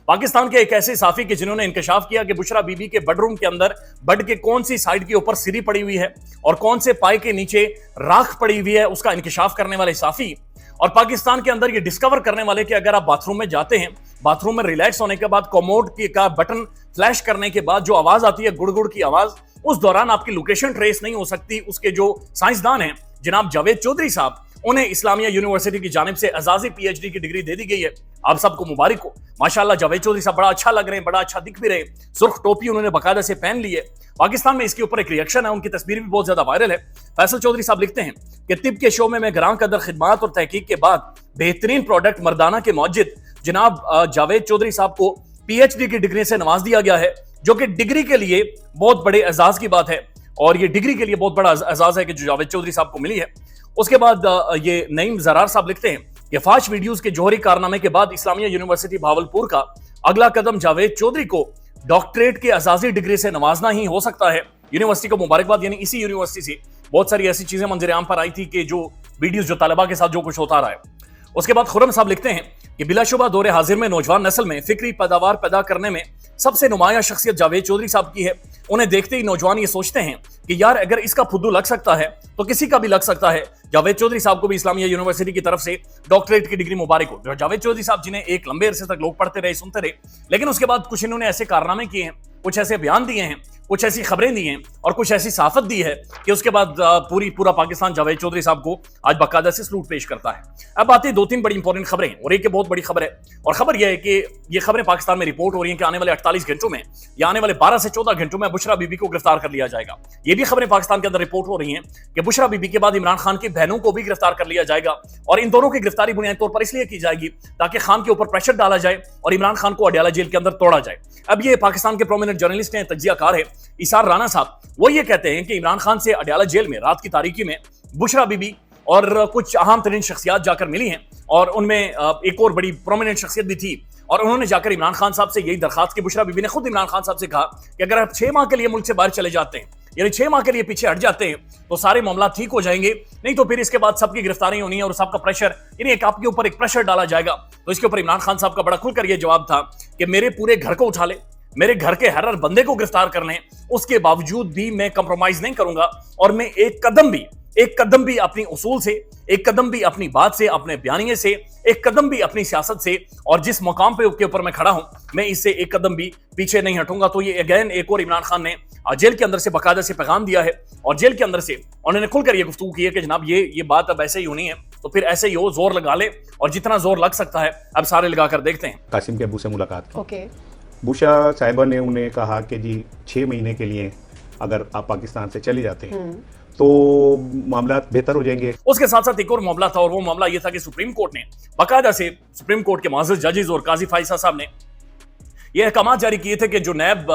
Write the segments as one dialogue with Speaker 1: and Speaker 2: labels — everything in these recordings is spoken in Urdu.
Speaker 1: پاکستان کے ایک ایسے صحافی کے جنہوں نے انکشاف کیا کہ بشرا بی بی کے بیڈ روم کے اندر بیڈ کے کون سی سائڈ کے اوپر سری پڑی ہوئی ہے اور کون سے پائے کے نیچے راکھ پڑی ہوئی ہے، اس کا انکشاف کرنے والے صحافی، اور پاکستان کے اندر یہ ڈسکور کرنے والے کہ اگر آپ باتھ روم میں جاتے ہیں، باتھ روم میں ریلیکس ہونے کے بعد کوموڈ کا بٹن فلیش کرنے کے بعد جو آواز آتی ہے گڑ گڑ کی آواز، اس دوران آپ کی لوکیشن ٹریس نہیں ہو سکتی۔ اس کے جو سائنسدان ہیں جناب جاوید چودھری صاحب، انہیں اسلامیہ یونیورسٹی کی جانب سے اعزازی پی ایچ ڈی کی ڈگری دے دی گئی ہے۔ آپ سب کو مبارک ہو، ماشاءاللہ جاوید چودھری صاحب بڑا اچھا لگ رہے ہیں، بڑا اچھا دکھ بھی رہے، سرخ ٹوپی انہوں نے باقاعدہ سے پہن لی ہے۔ پاکستان میں اس کے اوپر ایک ریئیکشن ہے، ان کی تصویر بھی بہت زیادہ وائرل ہے۔ فیصل چودھری صاحب لکھتے ہیں کہ طب کے شعبے میں گراں قدر خدمات اور تحقیق کے بعد بہترین پروڈکٹ مردانہ کے موجد جناب جاوید چودھری صاحب کو پی ایچ ڈی کی ڈگری سے نواز دیا گیا ہے، جو کہ ڈگری کے لیے بہت بڑے اعزاز کی بات ہے، اور یہ ڈگری کے لیے بہت بڑا اعزاز ہے کہ جو جاوید چودھری صاحب کو ملی ہے۔ اس کے بعد یہ نعیم زرار صاحب لکھتے ہیں کہ فاش ویڈیوز کے جوہری کارنامے کے بعد اسلامیہ یونیورسٹی بھاولپور کا اگلا قدم جاوید چودھری کو ڈاکٹریٹ کے اعزازی ڈگری سے نوازنا ہی ہو سکتا ہے۔ یونیورسٹی کو مبارکباد، یعنی اسی یونیورسٹی سے بہت ساری ایسی چیزیں منظر عام پر آئی تھی کہ جو ویڈیوز جو طلبہ کے ساتھ جو کچھ ہوتا رہا ہے۔ اس کے بعد خرم صاحب لکھتے ہیں کہ بلا شبہ دور حاضر میں نوجوان نسل میں فکری پیداوار پیدا کرنے میں سب سے نمایاں شخصیت جاوید چودھری صاحب کی ہے۔ انہیں دیکھتے ہی نوجوان یہ سوچتے ہیں کہ یار اگر اس کا پھدو لگ سکتا ہے تو کسی کا بھی لگ سکتا ہے۔ جاوید چودھری صاحب کو بھی اسلامیہ یونیورسٹی کی طرف سے ڈاکٹریٹ کی ڈگری مبارک ہو۔ جاوید چودھری صاحب جنہیں ایک لمبے عرصے تک لوگ پڑھتے رہے، سنتے رہے، لیکن اس کے بعد کچھ انہوں نے ایسے کارنامے کیے ہیں، کچھ ایسے بیان دیے ہیں، کچھ ایسی خبریں دی ہیں اور کچھ ایسی صحافت دی ہے کہ اس کے بعد پورا پاکستان جاوید چودھری صاحب کو آج باقاعدہ سے سلوٹ پیش کرتا ہے۔ اب آتی دو تین بڑی امپورٹنٹ خبریں ہیں، اور ایک بہت بڑی خبر ہے، اور خبر یہ ہے کہ یہ خبریں پاکستان میں رپورٹ ہو رہی ہیں کہ آنے والے 48 گھنٹوں میں یا آنے والے 12 سے 14 گھنٹوں میں بشرا بی بی کو گرفتار کر لیا جائے گا۔ یہ بھی خبریں پاکستان کے اندر رپورٹ ہو رہی ہیں کہ بشرا بی بی کے بعد عمران خان کی بہنوں کو بھی گرفتار کر لیا جائے گا، اور ان دونوں کی گرفتاری بنیادی طور پر اس لیے کی جائے گی تاکہ خان کے اوپر پریشر ڈالا جائے اور عمران خان کو اڈیالہ جیل کے اندر توڑا جائے۔ اب یہ پاکستان کے پرومیننٹ جرنلسٹ ہیں، تجزیہ کار ہے ایثار رانا صاحب، وہ یہ کہتے ہیں کہ عمران خان سے اڈیالہ جیل میں رات کی تاریکی میں بشرا بی بی اور کچھ اہم ترین شخصیات جا کر ملی ہیں، اور ان میں ایک اور بڑی پرومیننٹ شخصیت بھی تھی، اور انہوں نے جا کر عمران خان صاحب سے یہی درخواست کی۔ بشرا بی بی نے خود عمران خان صاحب سے کہا کہ اگر آپ 6 ماہ کے لیے ملک سے باہر چلے جاتے ہیں، یعنی 6 ماہ کے لیے پیچھے ہٹ جاتے ہیں تو سارے معاملات ٹھیک ہو جائیں گے، نہیں تو پھر اس کے بعد سب کی گرفتاری ہونی ہے اور سب کا پریشر، یعنی ایک آپ کے اوپر ایک پریشر ڈالا جائے گا۔ تو اس کے اوپر عمران خان صاحب کا بڑا کھل کر یہ جواب تھا کہ میرے پورے گھر کو اٹھا لے، میرے گھر کے ہر بندے کو گرفتار کر لیں، اس کے باوجود بھی میں کمپرومائز نہیں کروں گا، اور میں ایک قدم بھی اپنی اصول سے، ایک قدم بھی اپنی بات سے، اپنے بیانیے سے، ایک قدم بھی اپنی سیاست سے، اور جس مقام پہ کے اوپر میں کھڑا ہوں میں اس سے ایک قدم بھی پیچھے نہیں ہٹوں گا۔ تو یہ اگین ایک اور عمران خان نے جیل کے اندر سے باقاعدہ سے پیغام دیا ہے، اور جیل کے اندر سے انہوں نے کھل کر یہ گفتگو کی ہے کہ جناب یہ بات اب ایسے ہی ہونی ہے، تو پھر ایسے ہی ہو، زور لگا لے، اور جتنا زور لگ سکتا ہے اب سارے لگا کر دیکھتے ہیں۔
Speaker 2: قاسم کے ابو سے ملاقات کی، بشرا صاحبہ نے انہیں کہا کہ جی 6 مہینے کے لیے اگر آپ پاکستان سے چلے جاتے ہیں تو معاملات بہتر ہو جائیں گے۔
Speaker 1: اس کے ساتھ ساتھ ایک اور معاملہ تھا، اور وہ معاملہ یہ تھا کہ سپریم کورٹ نے باقاعدہ سے، سپریم کورٹ کے معزز ججز اور قاضی فائزہ صاحب نے یہ احکامات جاری کیے تھے کہ جو نیب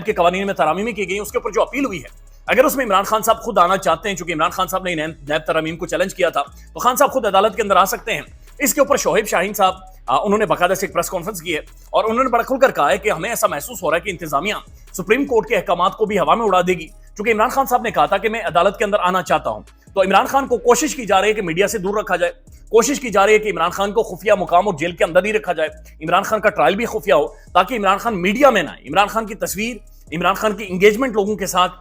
Speaker 1: کے قوانین میں ترامیم کی گئی اس کے اوپر جو اپیل ہوئی ہے، اگر اس میں عمران خان صاحب خود آنا چاہتے ہیں، چونکہ عمران خان صاحب نے نیب ترامیم کو چیلنج کیا تھا، تو خان صاحب خود عدالت کے اندر آ سکتے ہیں۔ اس کے اوپر شعیب شاہین صاحب انہوں نے باقاعدہ سے ایک پریس کانفرنس کی ہے، اور انہوں نے بڑا کھل کر کہا ہے کہ ہمیں ایسا محسوس ہو رہا ہے کہ انتظامیہ سپریم کورٹ کے احکامات کو بھی ہوا میں اڑا دے گی، چونکہ عمران خان صاحب نے کہا تھا کہ میں عدالت کے اندر آنا چاہتا ہوں، تو عمران خان کو کوشش کی جا رہی ہے کہ میڈیا سے دور رکھا جائے، کوشش کی جا رہی ہے کہ عمران خان کو خفیہ مقام اور جیل کے اندر ہی رکھا جائے، عمران خان کا ٹرائل بھی خفیہ ہو تاکہ عمران خان میڈیا میں نہ آئے، عمران خان کی تصویر، عمران خان کی انگیجمنٹ لوگوں کے ساتھ،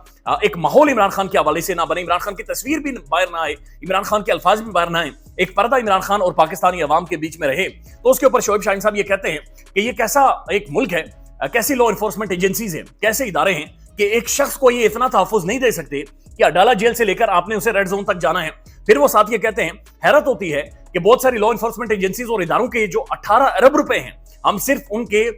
Speaker 1: ایک ماحول عمران خان کے حوالے سے نہ بنے، عمران خان کی تصویر بھی باہر نہ آئے، عمران خان کے الفاظ بھی باہر نہ آئے، ایک پردہ عمران خان اور پاکستانی عوام کے بیچ میں رہے۔ تو اس کے اوپر شعیب شاہین صاحب یہ کہتے ہیں کہ یہ کیسا ایک ملک ہے، کیسی لا انفورسمنٹ ایجنسیز ہیں، کیسے ادارے ہیں کہ ایک شخص کو یہ اتنا تحفظ نہیں دے سکتے کہ اڈالہ جیل سے لے کر آپ نے اسے ریڈ زون تک جانا ہے۔ پھر وہ ساتھ یہ کہتے ہیں حیرت ہوتی ہے کہ بہت ساری لا انفورسمنٹ ایجنسیز اور اداروں کے جو 18 ارب روپے ہیں ہم صرف ان کے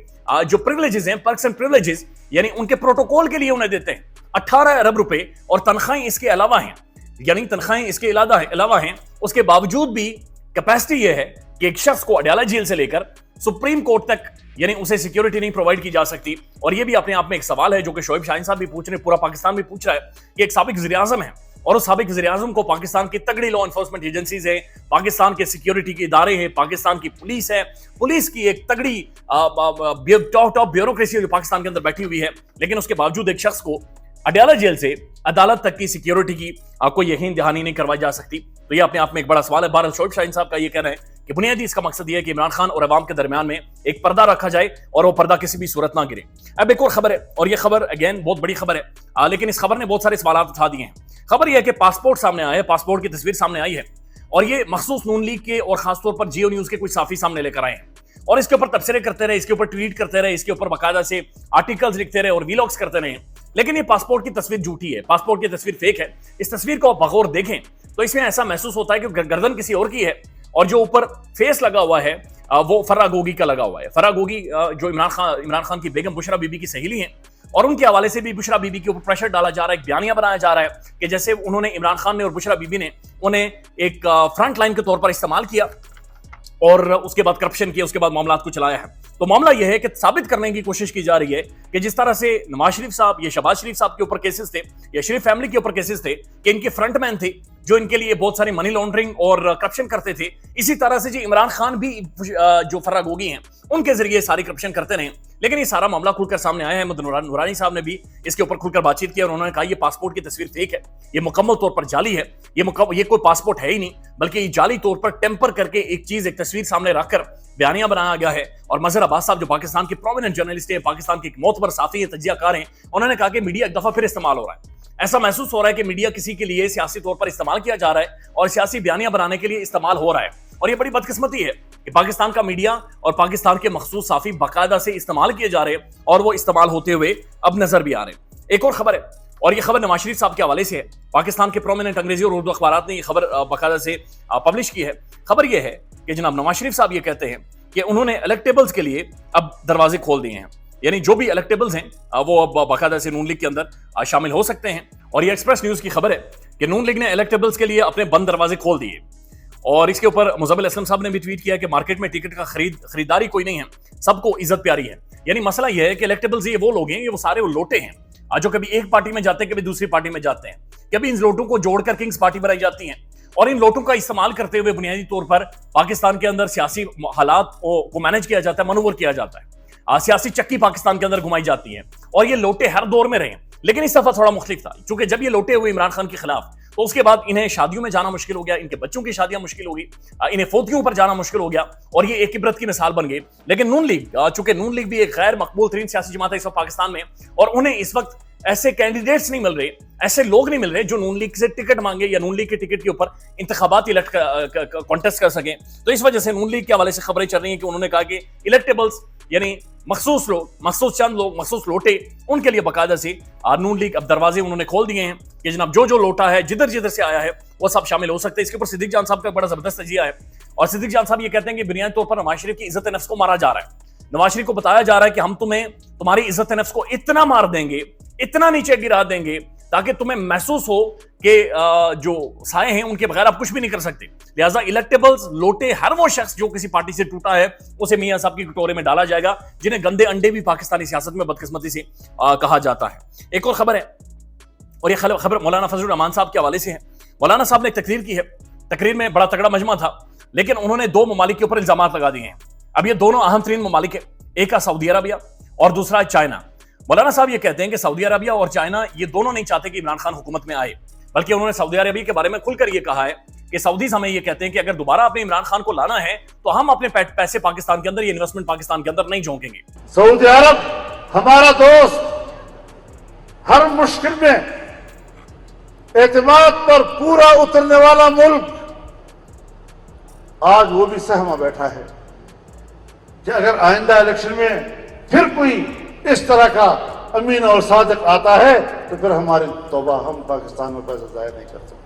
Speaker 1: جو پریولیجز ہیں، پرکس اینڈ پریولیجز، یعنی ان کے پروٹوکول کے لیے انہیں دیتے ہیں 18 ارب روپے، اور تنخواہیں اس کے علاوہ ہیں، یعنی تنخواہیں اس کے علاوہ ہیں۔ اس کے باوجود بھی کیپیسٹی یہ ہے کہ ایک شخص کو اڈیالہ جیل سے لے کر سپریم کورٹ تک، یعنی اسے سیکیورٹی نہیں پرووائڈ کی جا سکتی۔ اور یہ بھی اپنے آپ میں ایک سوال ہے جو کہ شعیب شاہین صاحب بھی پوچھ رہے ہیں، پورا پاکستان بھی پوچھ رہا ہے کہ ایک سابق وزیر اعظم ہے، اور اس سابق وزیر اعظم کو پاکستان کی تگڑی لا انفورسمنٹ ایجنسیز ہیں، پاکستان کے سیکیورٹی کے ادارے ہیں، پاکستان کی پولیس ہے، پولیس کی ایک تگڑی ٹاپ بیوروکریسی جو پاکستان کے اندر بیٹھی ہوئی ہے، لیکن اس کے باوجود ایک شخص کو اڈیالہ جیل سے عدالت تک کی سیکیورٹی کی کوئی یقین دہانی نہیں کروائی جا سکتی۔ تو یہ اپنے آپ میں ایک بڑا سوال ہے۔ بہرحال شعیب شاہین صاحب کا یہ کہنا ہے کہ بنیادی اس کا مقصد یہ ہے کہ عمران خان اور عوام کے درمیان میں ایک پردہ رکھا جائے اور وہ پردہ کسی بھی صورت نہ گرے. اب ایک اور خبر ہے, اور یہ خبر اگین بہت بڑی خبر ہے, لیکن اس خبر نے بہت سارے سوالات اٹھا دیے ہیں. خبر یہ ہے کہ پاسپورٹ سامنے آیا ہے, پاسپورٹ کی تصویر سامنے آئی ہے, اور یہ مخصوص نون لیگ کے اور خاص طور پر جیو نیوز کے کچھ صحافی سامنے لے کر آئے ہیں, اور اس کے اوپر تبصرے کرتے رہے, اس کے اوپر ٹویٹ کرتے رہے, اس کے اوپر باقاعدہ سے آرٹیکلز لکھتے رہے اور ویلاگز کرتے رہے. لیکن یہ پاسپورٹ کی تصویر جھوٹی ہے, پاسپورٹ کی تصویر فیک ہے. اس تصویر کو آپ بغور دیکھیں تو اس میں ایسا محسوس ہوتا ہے کہ گردن کسی اور کی ہے, اور جو اوپر فیس لگا ہوا ہے وہ فرح گوگی کا لگا ہوا ہے. فرح گوگی جو عمران خان کی بیگم بشرا بی بی کی سہیلی ہیں, اور ان کے حوالے سے بھی بشرا بی بی کے اوپر پریشر ڈالا جا رہا ہے, ایک بیانیہ بنایا جا رہا ہے کہ جیسے انہوں نے, عمران خان نے اور بشرا بی بی نے انہیں ایک فرنٹ لائن کے طور پر استعمال کیا اور اس کے بعد کرپشن کیا, اس کے بعد معاملات کو چلایا ہے. تو معاملہ یہ ہے کہ ثابت کرنے کی کوشش کی جا رہی ہے کہ جس طرح سے نواز شریف صاحب یا شہباز شریف صاحب کے اوپر کیسز تھے یا شریف فیملی کے اوپر کیسز تھے کہ ان کے فرنٹ مین تھے جو ان کے لیے بہت ساری منی لانڈرنگ اور کرپشن کرتے تھے, اسی طرح سے جی عمران خان بھی جو فرح گوگی ہیں ان کے ذریعے ساری کرپشن کرتے رہے. لیکن یہ سارا معاملہ کھل کر سامنے آیا ہے. احمد نورانی صاحب نے بھی اس کے اوپر کھل کر بات چیت کی اور انہوں نے کہا یہ پاسپورٹ کی تصویر فیک ہے, یہ مکمل طور پر جعلی ہے, یہ کوئی پاسپورٹ ہے ہی نہیں, بلکہ یہ جعلی طور پر ٹیمپر کر کے ایک چیز, ایک تصویر سامنے رکھ کر بیانیہ بنایا گیا ہے. اور مظہر عباس صاحب جو پاکستان کے پرومیننٹ جرنلسٹ ہیں, پاکستان کے ایک معتبر صحافی ہیں, تجزیہ کار ہیں, انہوں نے کہا کہ میڈیا ایک دفعہ پھر استعمال ہو رہا ہے. ایسا محسوس ہو رہا ہے کہ میڈیا کسی کے لیے سیاسی طور پر استعمال کیا جا رہا ہے اور سیاسی بیانیہ بنانے کے لیے استعمال ہو رہا ہے. اور یہ بڑی بدقسمتی ہے کہ پاکستان کا میڈیا اور پاکستان کے مخصوص صحافی باقاعدہ سے استعمال کیے جا رہے ہیں, اور وہ استعمال ہوتے ہوئے اب نظر بھی آ رہے ہیں. ایک اور خبر ہے, اور یہ خبر نواز شریف صاحب کے حوالے سے ہے. پاکستان کے پرومیننٹ انگریزی اور اردو اخبارات نے یہ خبر باقاعدہ سے پبلش کی ہے. خبر یہ ہے کہ جناب نواز شریف صاحب یہ کہتے ہیں کہ انہوں نے الیکٹیبلز کے لیے اب دروازے کھول دیے ہیں, یعنی جو بھی الیکٹیبلز ہیں وہ اب باقاعدہ سے نون لیگ کے اندر شامل ہو سکتے ہیں. اور یہ ایکسپریس نیوز کی خبر ہے کہ نون لیگ نے الیکٹیبلز کے لیے اپنے بند دروازے کھول دیے. اور اس کے اوپر مزمل اسلم صاحب نے بھی ٹویٹ کیا کہ مارکیٹ میں ٹکٹ کا خریداری کوئی نہیں ہے, سب کو عزت پیاری ہے. یعنی مسئلہ یہ ہے کہ الیکٹیبلز یہ وہ لوگ ہیں, یہ وہ سارے وہ لوٹے ہیں جو کبھی ایک پارٹی میں جاتے ہیں, کبھی دوسری پارٹی میں جاتے ہیں, کبھی ان لوٹوں کو جوڑ کر کنگز پارٹی بنائی جاتی ہیں, اور ان لوٹوں کا استعمال کرتے ہوئے بنیادی طور پر پاکستان کے اندر سیاسی حالات کو مینج کیا جاتا ہے, منور کیا جاتا ہے, سیاسی چکی پاکستان کے اندر گھمائی جاتی ہے. اور یہ لوٹے ہر دور میں رہے, لیکن اس دفعہ تھوڑا مختلف تھا, چونکہ جب یہ لوٹے ہوئے عمران خان کے خلاف تو اس کے بعد انہیں شادیوں میں جانا مشکل ہو گیا, ان کے بچوں کی شادیاں مشکل ہو گئی, انہیں فوتیوں پر جانا مشکل ہو گیا, اور یہ ایک عبرت کی مثال بن گئی. لیکن نون لیگ, چونکہ نون لیگ بھی ایک غیر مقبول ترین سیاسی جماعت ہے اس وقت پاکستان میں, اور انہیں اس وقت ایسے کینڈیڈیٹس نہیں مل رہے, ایسے لوگ نہیں مل رہے جو نون لیگ سے ٹکٹ مانگے یا نون لیگ کے ٹکٹ کے اوپر انتخاباتی کانٹیسٹ کر سکیں. تو اس وجہ سے نون لیگ کے حوالے سے خبریں چل رہی ہیں کہ انہوں نے کہا کہ الیکٹیبلز یعنی مخصوص لوگ, مخصوص چند لوگ, مخصوص لوٹے, ان کے لیے باقاعدہ سے نون لیگ اب دروازے انہوں نے کھول دیے ہیں کہ جناب جو لوٹا ہے, جدھر جدھر سے آیا ہے, وہ سب شامل ہو سکتے ہیں. اس کے اوپر صدیق جان صاحب کا بڑا زبردست تجزیہ ہے, اور صدیق جان صاحب یہ کہتے ہیں کہ بنیادی طور پر نواز شریف کی عزت نفس کو مارا جا رہا ہے. نواز شریف کو بتایا جا رہا ہے کہ ہم تمہاری عزت نفس کو اتنا مار دیں گے, اتنا نیچے گرا دیں گے تاکہ تمہیں محسوس ہو کہ جو سائے ہیں ان کے بغیر آپ کچھ بھی نہیں کر سکتے. لہٰذا الیکٹیبلز, لوٹے, ہر وہ شخص جو کسی پارٹی سے ٹوٹا ہے اسے میاں صاحب کی کٹورے میں ڈالا جائے گا, جنہیں گندے انڈے بھی پاکستانی سیاست میں بدقسمتی سے کہا جاتا ہے. ایک اور خبر ہے, اور یہ خبر مولانا فضل الرحمان صاحب کے حوالے سے ہے. مولانا صاحب نے ایک تقریر کی ہے, تقریر میں بڑا تگڑا مجمع تھا, لیکن انہوں نے 2 ممالک کے اوپر الزامات لگا دیے ہیں. اب یہ دونوں اہم ترین ممالک ہیں, ایک ہے سعودی عربیہ اور دوسرا ہے چائنا. مولانا صاحب یہ کہتے ہیں کہ سعودی عربیہ اور چائنا یہ دونوں نہیں چاہتے کہ عمران خان حکومت میں آئے, بلکہ انہوں نے سعودی عربیہ کے بارے میں کھل کر یہ کہا ہے کہ سعودیز ہمیں یہ کہتے ہیں کہ اگر دوبارہ اپنے عمران خان کو لانا ہے تو ہم اپنے پیسے پاکستان کے اندر, یہ انویسٹمنٹ پاکستان کے اندر نہیں جھونکیں گے.
Speaker 3: سعودی عرب ہمارا دوست, ہر مشکل میں اعتماد پر پورا اترنے والا ملک, آج وہ بھی سہما بیٹھا ہے کہ اگر آئندہ الیکشن میں پھر کوئی اس طرح کا امین اور صادق آتا ہے تو پھر ہماری توبہ, ہم پاکستان میں پیسہ ضائع نہیں کر سکتے.